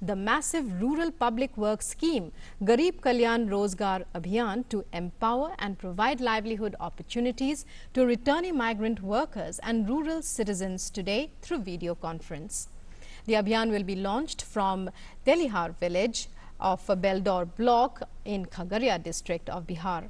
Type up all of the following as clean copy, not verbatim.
the massive rural public works scheme Garib Kalyan Rozgar Abhiyan to empower and provide livelihood opportunities to returning migrant workers and rural citizens today through video conference. The Abhiyan will be launched from Delihar village of Beldor block in Khagaria district of Bihar.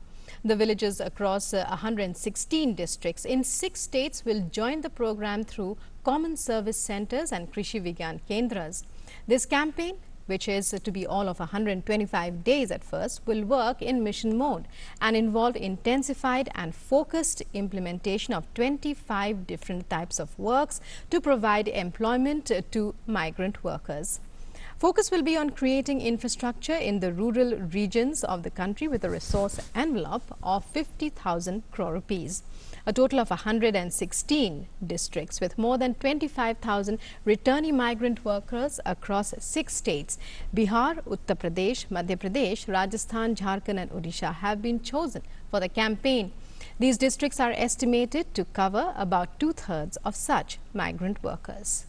The villages across 116 districts in 6 states will join the program through common service centers and Krishi Vigyan Kendras. This campaign, which is to be all of 125 days at first, will work in mission mode and involve intensified and focused implementation of 25 different types of works to provide employment to migrant workers. Focus will be on creating infrastructure in the rural regions of the country with a resource envelope of 50,000 crore rupees. A total of 116 districts with more than 25,000 returning migrant workers across 6 states, Bihar, Uttar Pradesh, Madhya Pradesh, Rajasthan, Jharkhand and Odisha have been chosen for the campaign. These districts are estimated to cover about 2/3 of such migrant workers.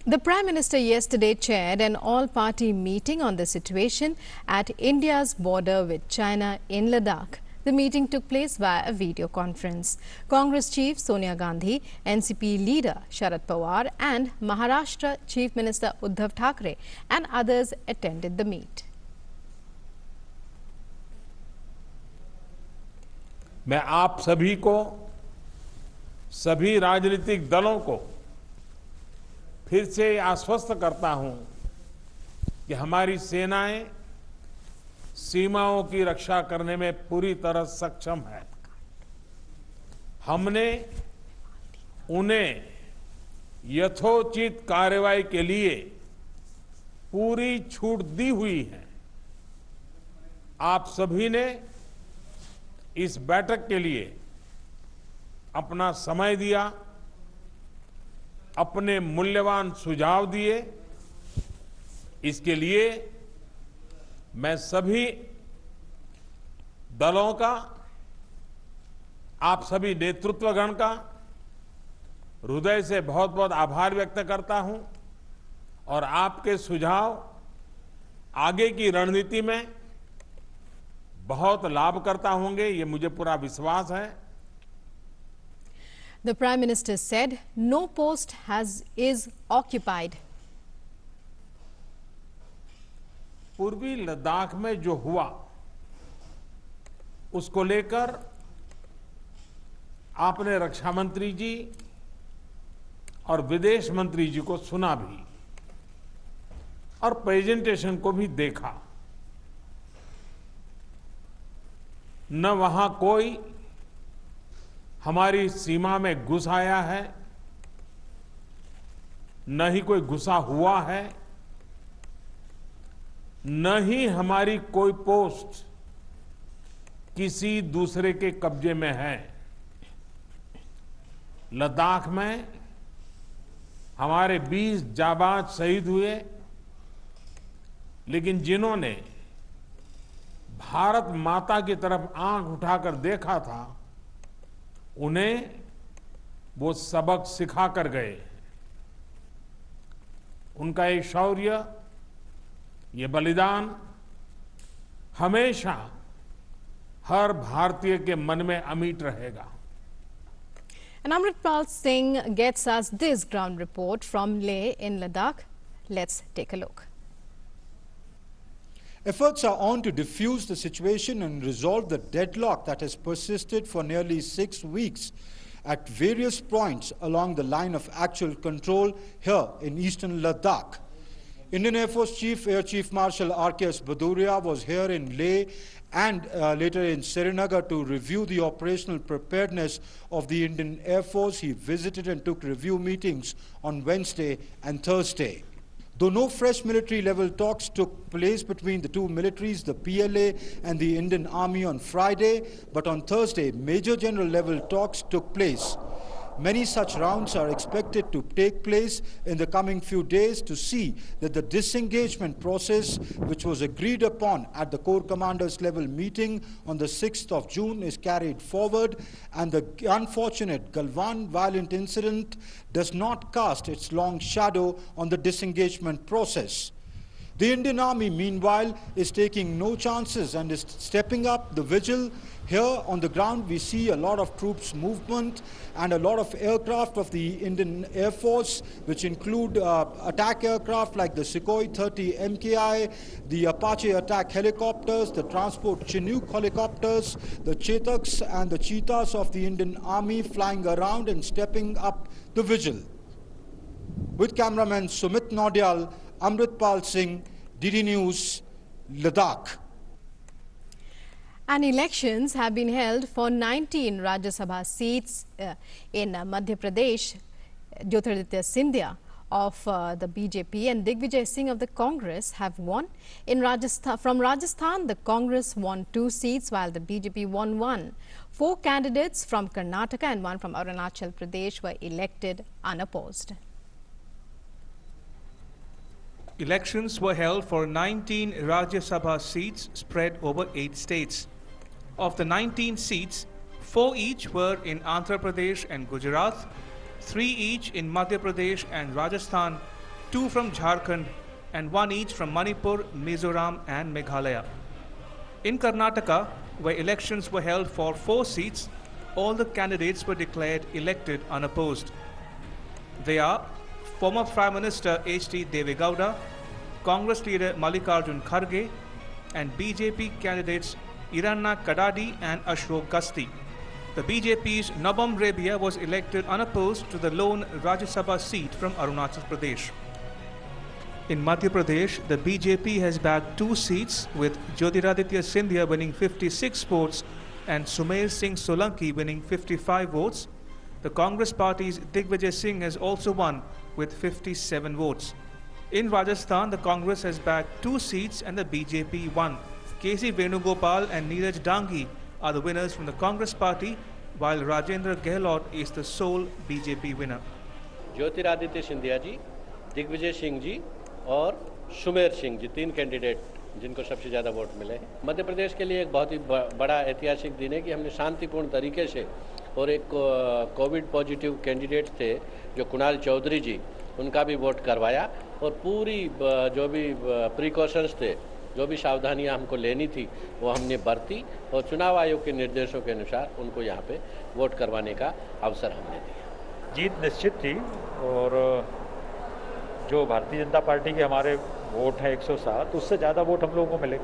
The Prime Minister yesterday chaired an all-party meeting on the situation at India's border with China in Ladakh. The meeting took place via a video conference. Congress Chief Sonia Gandhi, NCP leader Sharad Pawar and Maharashtra Chief Minister Uddhav Thackeray and others attended the meet. मैं आप सभी को, सभी राजनीतिक दलों को फिर से आश्वस्त करता हूं कि हमारी सेनाएं सीमाओं की रक्षा करने में पूरी तरह सक्षम है। हमने उन्हें यथोचित कार्रवाई के लिए पूरी छूट दी हुई है। आप सभी ने इस बैठक के लिए अपना समय दिया, अपने मूल्यवान सुझाव दिए। इसके लिए मैं सभी दलों का, आप सभी नेतृत्वगण का हृदय से बहुत बहुत आभार व्यक्त करता हूं और आपके सुझाव आगे की रणनीति में बहुत लाभकर्ता होंगे, ये मुझे पूरा विश्वास है। The Prime Minister said no post is occupied. पूर्वी लद्दाख में जो हुआ उसको लेकर आपने रक्षा मंत्री जी और विदेश मंत्री जी को सुना भी और प्रेजेंटेशन को भी देखा। न वहां कोई हमारी सीमा में घुस आया है, न ही कोई घुसा हुआ है, न ही हमारी कोई पोस्ट किसी दूसरे के कब्जे में है। लद्दाख में हमारे 20 जाबाज शहीद हुए, लेकिन जिन्होंने भारत माता की तरफ आंख उठाकर देखा था, उन्हें वो सबक सिखा कर गए। उनका ये शौर्य, ये बलिदान हमेशा हर भारतीय के मन में अमिट रहेगा। And Amritpal Singh gets us this ground report from Leh in Ladakh. Let's take a look. Efforts are on to defuse the situation and resolve the deadlock that has persisted for nearly 6 weeks at various points along the line of actual control here in eastern Ladakh. Indian Air Force Chief Air Chief Marshal R.K.S. Bhaduria was here in Leh and later in Srinagar to review the operational preparedness of the Indian Air Force. He visited and took review meetings on Wednesday and Thursday. Though no fresh military level talks took place between the two militaries, the PLA and the Indian Army on Friday, but on Thursday, Major General level talks took place. Many such rounds are expected to take place in the coming few days to see that the disengagement process, which was agreed upon at the Corps Commanders level meeting on the 6th of June, is carried forward, and the unfortunate Galwan violent incident does not cast its long shadow on the disengagement process. The Indian Army, meanwhile, is taking no chances and is stepping up the vigil. Here on the ground, we see a lot of troops movement and a lot of aircraft of the Indian Air Force, which include attack aircraft like the Sukhoi 30 MKI, the Apache attack helicopters, the transport Chinook helicopters, the Chetaks and the Cheetahs of the Indian Army flying around and stepping up the vigil. With cameraman Sumit Naudyal, Amritpal Singh, DD News, Ladakh. And elections have been held for 19 Rajya Sabha seats in Madhya Pradesh. Jyotiraditya Scindia of the BJP and Digvijay Singh of the Congress have won. In Rajasthan, from Rajasthan, the Congress won 2 seats while the BJP won 1. 4 candidates from Karnataka and 1 from Arunachal Pradesh were elected unopposed. Elections were held for 19 Rajya Sabha seats spread over 8 states. Of the 19 seats, 4 each were in Andhra Pradesh and Gujarat, 3 each in Madhya Pradesh and Rajasthan, 2 from Jharkhand, and 1 each from Manipur, Mizoram and Meghalaya. In Karnataka, where elections were held for 4 seats, all the candidates were declared elected unopposed. They are former Prime Minister H.D. Devegowda, Congress leader Mallikarjun Kharge, and BJP candidates Iranna Kadadi and Ashok Gasti. The BJP's Nabam Rebia was elected unopposed to the lone Rajya Sabha seat from Arunachal Pradesh. In Madhya Pradesh, the BJP has bagged 2 seats, with Jyotiraditya Scindia winning 56 votes and Sumer Singh Solanki winning 55 votes. The Congress party's Digvijay Singh has also won with 57 votes. In Rajasthan, the Congress has bagged 2 seats and the BJP won. K.C. Venugopal and Neeraj Dangi are the winners from the Congress party, while Rajendra Gehlot is the sole BJP winner. Jyotiraditya Scindia ji, Digvijay Singh ji और Sumer Singh ji 3 candidate जिनको सबसे ज़्यादा vote मिले हैं। मध्य प्रदेश के लिए एक बहुत ही बड़ा ऐतिहासिक दिन है कि हमने शांतिपूर्ण तरीके से, और एक कोविड पॉजिटिव कैंडिडेट थे जो कुणाल चौधरी जी, उनका भी वोट करवाया, और पूरी जो भी प्रिकॉशंस थे, जो भी सावधानियां हमको लेनी थी, वो हमने बरती और चुनाव आयोग के निर्देशों के अनुसार उनको यहाँ पे वोट करवाने का अवसर हमने दिया। जीत निश्चित थी, और जो भारतीय जनता पार्टी के हमारे वोट हैं 107, उससे ज़्यादा वोट हम लोगों को मिले।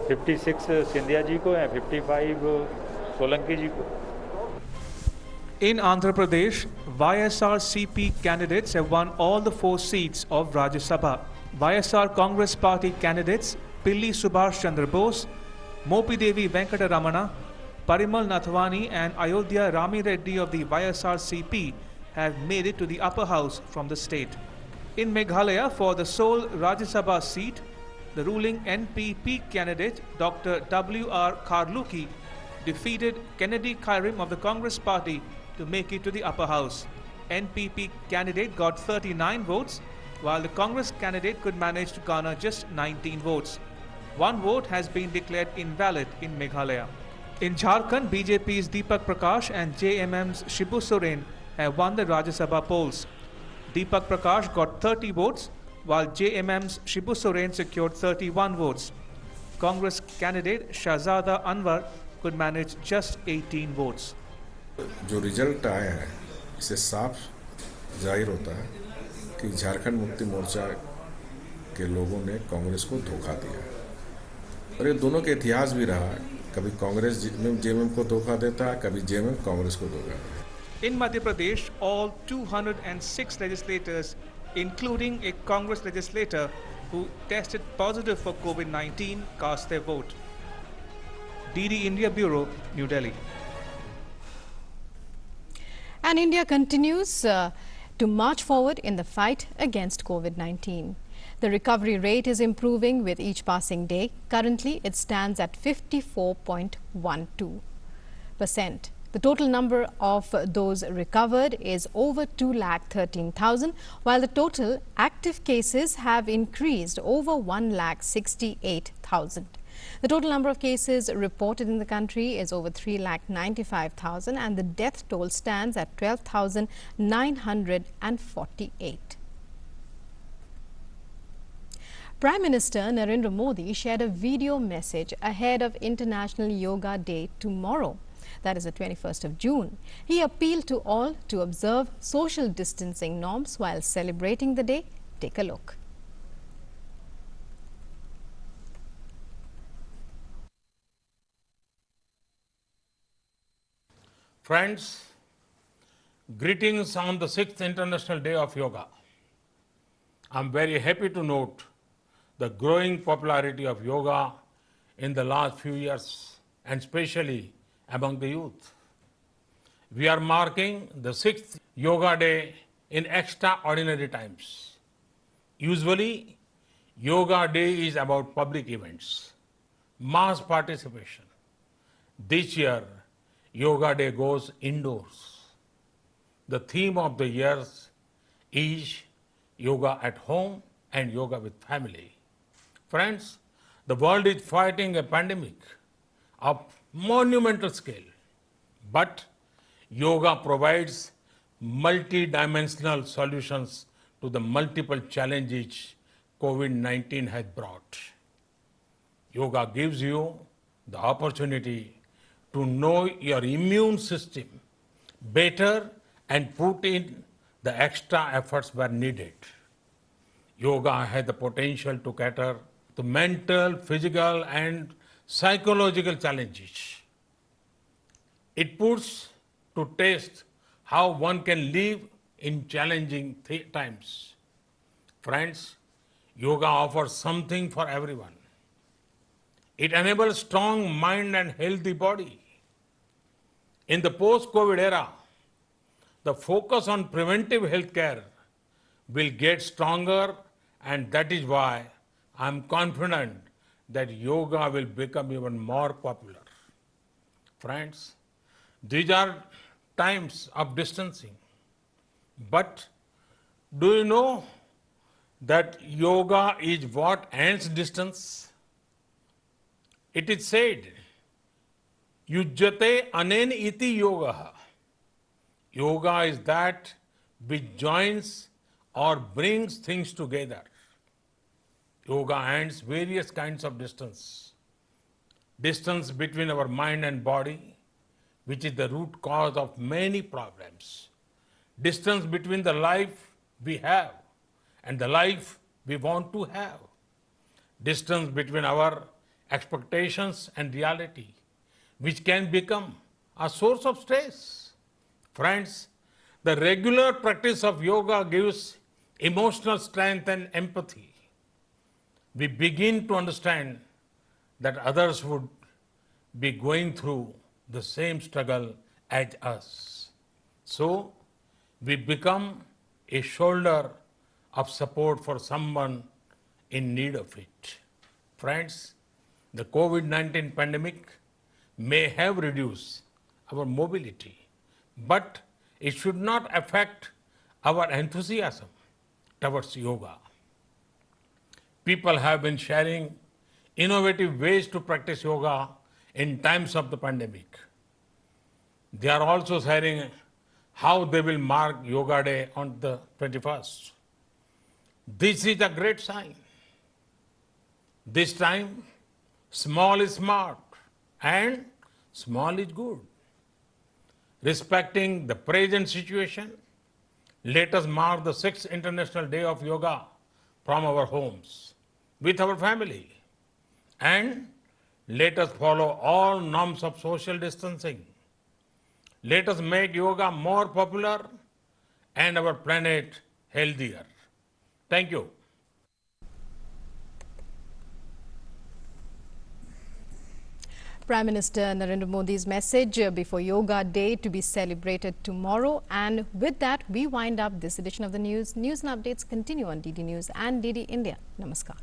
56 सिंधिया जी को हैं, 55 सोलंकी जी को। In Andhra Pradesh, YSR-CP candidates have won all the 4 seats of Rajya Sabha. YSR Congress Party candidates Pilli Subhash Chandra Bose, Mopi Devi Venkataramana, Parimal Nathwani and Ayodhya Rami Reddy of the YSR-CP have made it to the upper house from the state. In Meghalaya, for the sole Rajya Sabha seat, the ruling NPP candidate Dr. W.R. Karluki defeated Kennedy Kairim of the Congress Party to make it to the upper house. NPP candidate got 39 votes, while the Congress candidate could manage to garner just 19 votes. 1 vote has been declared invalid in Meghalaya. In Jharkhand, BJP's Deepak Prakash and JMM's Shibu Soren have won the Rajya Sabha polls. Deepak Prakash got 30 votes, while JMM's Shibu Soren secured 31 votes. Congress candidate Shahzada Anwar could manage just 18 votes. जो result आया है, इससे साफ जाहिर होता है कि झारखंड मुक्ति मोर्चा के लोगों ने कांग्रेस को धोखा दिया, और ये दोनों के इतिहास भी रहा है। कभी कांग्रेस जेएमएम को धोखा देता है, कभी जेएमएम कांग्रेस को धोखा देता है। In Madhya Pradesh, all 206 legislators, including a Congress legislator who tested positive for COVID-19, cast their vote. DD India Bureau, New Delhi. And India continues to march forward in the fight against COVID-19. The recovery rate is improving with each passing day. Currently, it stands at 54.12%. The total number of those recovered is over 2,13,000, while the total active cases have increased over 1,68,000. The total number of cases reported in the country is over 3,95,000 and the death toll stands at 12,948. Prime Minister Narendra Modi shared a video message ahead of International Yoga Day tomorrow. That is the 21st of June. He appealed to all to observe social distancing norms while celebrating the day. Take a look. Friends, greetings on the 6th International Day of Yoga. I'm very happy to note the growing popularity of yoga in the last few years, and especially among the youth. We are marking the 6th Yoga Day in extraordinary times. Usually, Yoga Day is about public events, mass participation. This year, Yoga Day goes indoors. The theme of the year is Yoga at home and Yoga with family. Friends, the world is fighting a pandemic of monumental scale, but yoga provides multi-dimensional solutions to the multiple challenges COVID-19 has brought. Yoga gives you the opportunity to know your immune system better and put in the extra efforts where needed. Yoga has the potential to cater to mental, physical, and psychological challenges. It puts to test how one can live in challenging times. Friends, yoga offers something for everyone. It enables strong mind and healthy body. In the post-COVID era, the focus on preventive health care will get stronger, and that is why I'm confident that yoga will become even more popular. Friends, these are times of distancing. But do you know that yoga is what ends distance? It is said, Yujjate anen iti yoga. Yoga is that which joins or brings things together. Yoga ends various kinds of distance. Distance between our mind and body, which is the root cause of many problems. Distance between the life we have and the life we want to have. Distance between our expectations and reality, which can become a source of stress. Friends, the regular practice of yoga gives emotional strength and empathy. We begin to understand that others would be going through the same struggle as us. So, we become a shoulder of support for someone in need of it. Friends, the COVID-19 pandemic may have reduced our mobility, but it should not affect our enthusiasm towards yoga. People have been sharing innovative ways to practice yoga in times of the pandemic. They are also sharing how they will mark Yoga Day on the 21st. This is a great sign. This time, small is smart and small is good. Respecting the present situation, let us mark the 6th International Day of Yoga from our homes, with our family. And let us follow all norms of social distancing. Let us make yoga more popular and our planet healthier. Thank you. Prime Minister Narendra Modi's message before Yoga Day to be celebrated tomorrow. And with that, we wind up this edition of the news. News and updates continue on DD News and DD India. Namaskar.